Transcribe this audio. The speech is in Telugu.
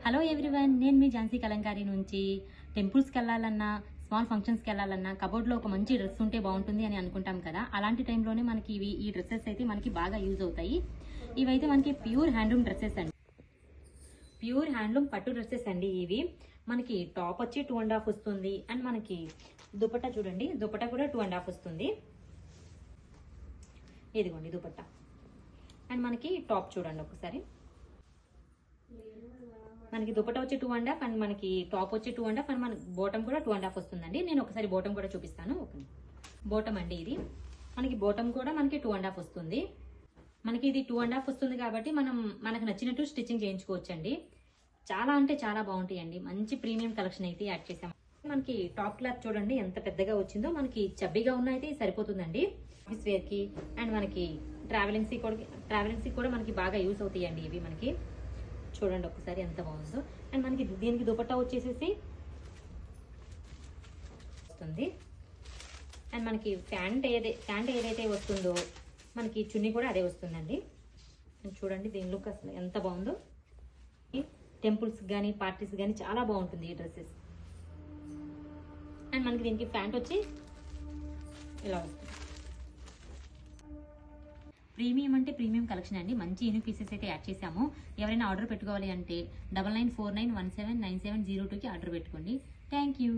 హలో ఎవ్రీవన్, నేను మీ ఝాన్సీ కలంకారీ నుంచి. టెంపుల్స్కి వెళ్ళాలన్నా, స్మాల్ ఫంక్షన్స్కి వెళ్ళాలన్నా కబోర్డ్లో ఒక మంచి డ్రెస్ ఉంటే బాగుంటుంది అని అనుకుంటాం కదా. అలాంటి టైంలోనే మనకి ఈ డ్రెస్సెస్ అయితే మనకి బాగా యూజ్ అవుతాయి. ఇవైతే మనకి ప్యూర్ హ్యాండ్లూమ్ డ్రెస్సెస్ అండి. ప్యూర్ హ్యాండ్లూమ్ పట్టు డ్రెస్సెస్ అండి ఇవి. మనకి టాప్ వచ్చి 2.5 వస్తుంది. అండ్ మనకి దుపట్టా చూడండి, దుపట్టా కూడా 2.5 వస్తుంది. ఇదిగోండి దుపట్టా. అండ్ మనకి టాప్ చూడండి ఒకసారి. మనకి దుపట్టా వచ్చి 2.5 అండ్ మనకి టాప్ వచ్చి 2.5 అండ్ మనకి బోటం కూడా 2.5 వస్తుందండి. నేను ఒకసారి బోటం కూడా చూపిస్తాను. బోటం అండి ఇది. మనకి బోటం కూడా మనకి 2.5 వస్తుంది. మనకి ఇది 2.5 వస్తుంది కాబట్టి మనకు నచ్చినట్టు స్టిచ్చింగ్ చేయించుకోవచ్చండి. చాలా అంటే చాలా బాగుంటాయండి. మంచి ప్రీమియం కలెక్షన్ అయితే యాడ్ చేసాం. మనకి టాప్ క్లాత్ చూడండి ఎంత పెద్దగా వచ్చిందో. మనకి చబ్బీగా ఉన్న అయితే సరిపోతుందండి ఆఫీస్ వేర్ కి. అండ్ మనకి ట్రావెలింగ్స్ కూడా మనకి బాగా యూస్ అవుతాయండి ఇవి. మనకి చూడండి ఒకసారి ఎంత బాగుందో. అండ్ మనకి దీనికి దుపట్టా వచ్చేసేసి వస్తుంది. అండ్ మనకి ప్యాంట్ ఏదైతే వస్తుందో మనకి చున్నీ కూడా అదే వస్తుందండి. చూడండి దీని లుక్ అసలు ఎంత బాగుందో. టెంపుల్స్ కానీ పార్టీస్ కానీ చాలా బాగుంటుంది ఈ డ్రెస్సెస్. అండ్ మనకి దీనికి ప్యాంట్ వచ్చి ఇలా వస్తుంది. ప్రీమియం అంటే ప్రీమియం కలెక్షన్ అండి. మంచి యూనిక్ పీసెస్ అయితే యాడ్ చేసాము. ఎవరైనా ఆర్డర్ పెట్టుకోవాలి అంటే 9949179702కి ఆర్డర్ పెట్టుకోండి. Thank you.